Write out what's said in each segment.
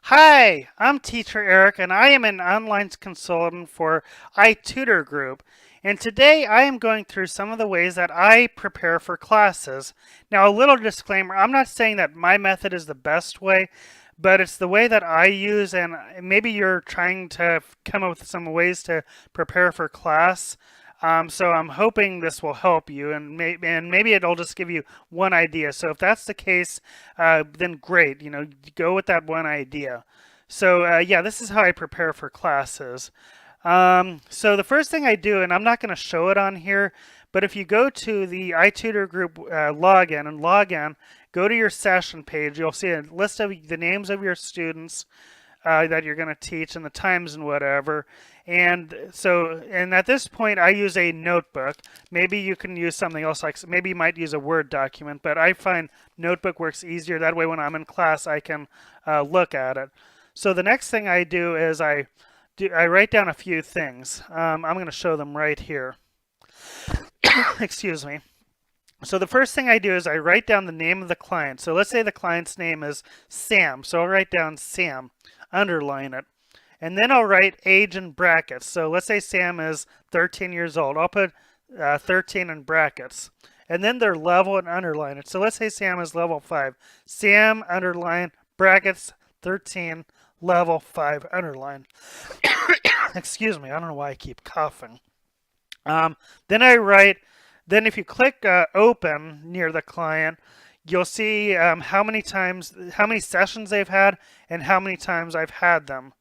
Hi, I'm Teacher Eric, and I am an online consultant for ITutor Group. And today I am going through some of the ways that I prepare for classes. Now, a little disclaimer, I'm not saying that my method is the best way, but it's the way that I use, and maybe you're trying to come up with some ways to prepare for class. So I'm hoping this will help you, and maybe it'll just give you one idea. So if that's the case, then great. Go with that one idea. So yeah, this is how I prepare for classes. So the first thing I do, and I'm not going to show it on here, but if you go to the iTutor Group login and log in, go to your session page, you'll see a list of the names of your students that you're going to teach and the times and whatever. And at this point, I use a notebook. Maybe you can use something else, like maybe you might use a Word document, but I find notebook works easier. That way, when I'm in class, I can look at it. So the next thing I do is I write down a few things. I'm going to show them right here. Excuse me. So the first thing I do is I write down the name of the client. So let's say the client's name is Sam. So I'll write down Sam, underline it. And then I'll write age in brackets. So let's say Sam is 13 years old. I'll put 13 in brackets. And then their level and underline it. So let's say Sam is level 5. Sam, underline, brackets, 13, level 5, underline. Excuse me, I don't know why I keep coughing. Then I write, then if you click open near the client, you'll see how many sessions they've had and how many times I've had them.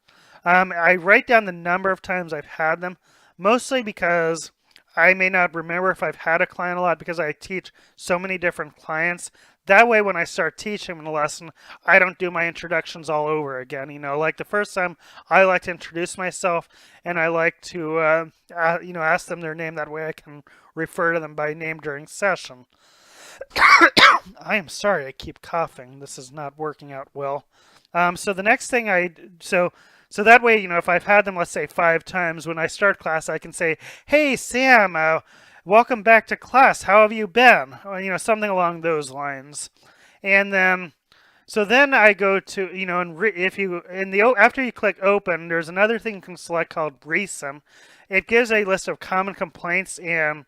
I write down the number of times I've had them, mostly because I may not remember if I've had a client a lot because I teach so many different clients. That way, when I start teaching in a lesson, I don't do my introductions all over again. Like the first time, I like to introduce myself and I like to, ask them their name. That way, I can refer to them by name during session. I am sorry, I keep coughing. This is not working out well. So the next thing so that way, if I've had them, let's say 5 times, when I start class, I can say, "Hey, Sam, welcome back to class. How have you been?" Or, something along those lines. And then, so then I go to, if you after you click open, there's another thing you can select called recent. It gives a list of common complaints and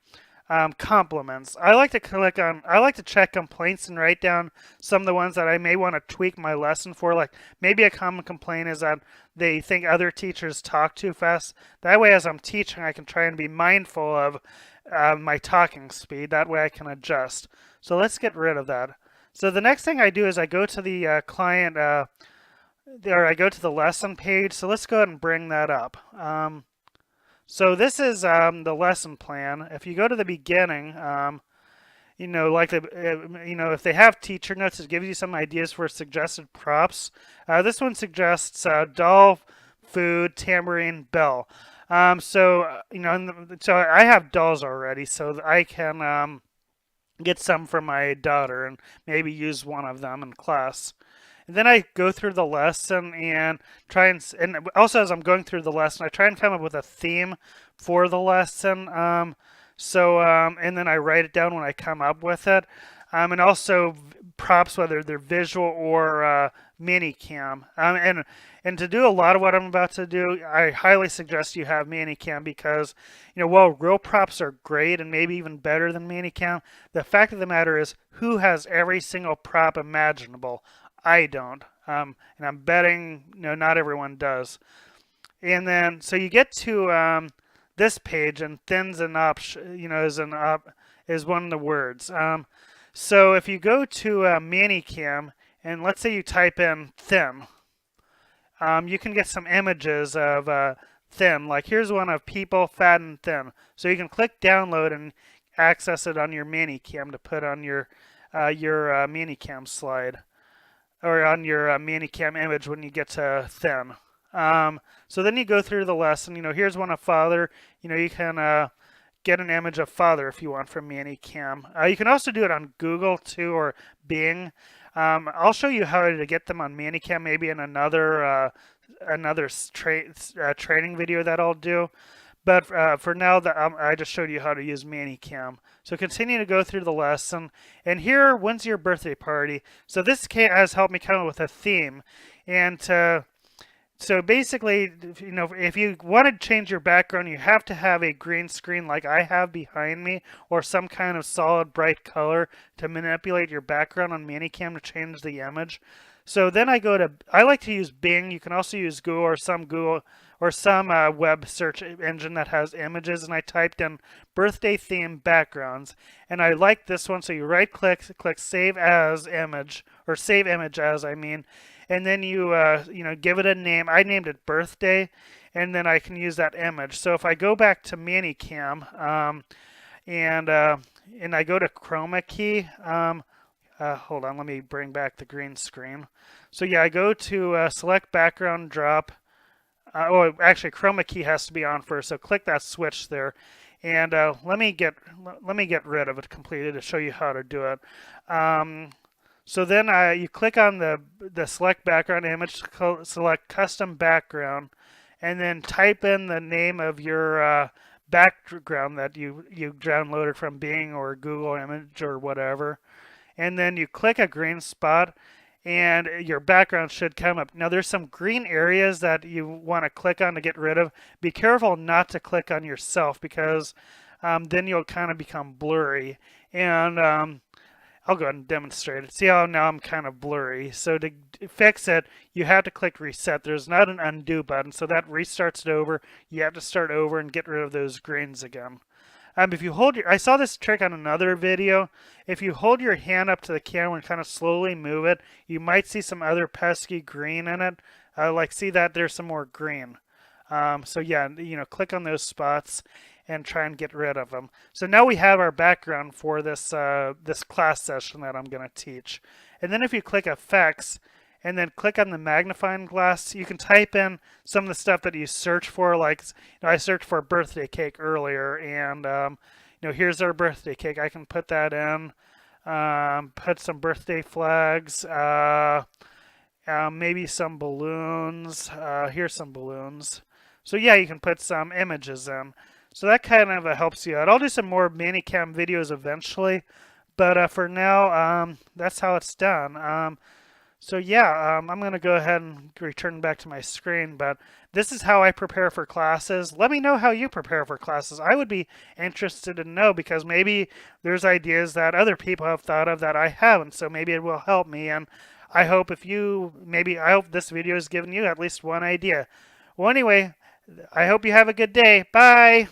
compliments. I like to check complaints and write down some of the ones that I may want to tweak my lesson for. Like maybe a common complaint is that they think other teachers talk too fast. That way, as I'm teaching, I can try and be mindful of my talking speed. That way I can adjust. So let's get rid of that. So the next thing I do is I go to the client, or I go to the lesson page. So let's go ahead and bring that up. So this is the lesson plan. If you go to the beginning, if they have teacher notes, it gives you some ideas for suggested props. This one suggests doll, food, tambourine, bell. So I have dolls already, so I can get some for my daughter and maybe use one of them in class. And then I go through the lesson and and also as I'm going through the lesson, I try and come up with a theme for the lesson. And then I write it down when I come up with it. And also props, whether they're visual or mini cam. And to do a lot of what I'm about to do, I highly suggest you have mini cam because, while real props are great and maybe even better than mini cam, the fact of the matter is who has every single prop imaginable? I don't. And I'm betting not everyone does. And then so you get to this page, and thins and up, is one of the words. So if you go to Manicam, and let's say you type in thin, you can get some images of thin. Like here's one of people fat and thin. So you can click download and access it on your Manicam to put on your Manicam slide, or on your Manicam image when you get to thin. So then you go through the lesson. Here's one of father. You can get an image of father if you want from Manicam. You can also do it on Google too, or Bing. I'll show you how to get them on Manicam maybe in another training video that I'll do. But for now, I just showed you how to use ManyCam. So continue to go through the lesson. And here, when's your birthday party? So this has helped me come up with a theme. And so basically, if you want to change your background, you have to have a green screen like I have behind me, or some kind of solid bright color to manipulate your background on ManyCam to change the image. So then I like to use Bing. You can also use Google or some web search engine that has images. And I typed in birthday theme backgrounds. And I like this one. So you right click save as image, or save image as, I mean. And then you give it a name. I named it birthday. And then I can use that image. So if I go back to ManyCam and I go to chroma key, hold on, let me bring back the green screen. So yeah, I go to select background drop. Actually, chroma key has to be on first. So click that switch there, and let me get rid of it completely to show you how to do it. So then you click on the select background image, select custom background, and then type in the name of your background that you downloaded from Bing or Google Image or whatever. And then you click a green spot and your background should come up. Now there's some green areas that you want to click on to get rid of. Be careful not to click on yourself, because then you'll kind of become blurry. And I'll go ahead and demonstrate it. See how now I'm kind of blurry. So to fix it, you have to click reset. There's not an undo button, so that restarts it over. You have to start over and get rid of those greens again. If you hold I saw this trick on another video. If you hold your hand up to the camera and kind of slowly move it, you might see some other pesky green in it. Like, see that there's some more green. So yeah, click on those spots and try and get rid of them. So now we have our background for this this class session that I'm going to teach. And then if you click Effects and then click on the magnifying glass, you can type in some of the stuff that you search for. Like, I searched for birthday cake earlier, and here's our birthday cake. I can put that in, put some birthday flags, maybe some balloons. Here's some balloons. So yeah, you can put some images in. So that kind of helps you out. I'll do some more ManyCam videos eventually, but for now, that's how it's done. So yeah, I'm going to go ahead and return back to my screen, but this is how I prepare for classes. Let me know how you prepare for classes. I would be interested to know, because maybe there's ideas that other people have thought of that I haven't, so maybe it will help me. And I hope I hope this video has given you at least one idea. Well, anyway, I hope you have a good day. Bye!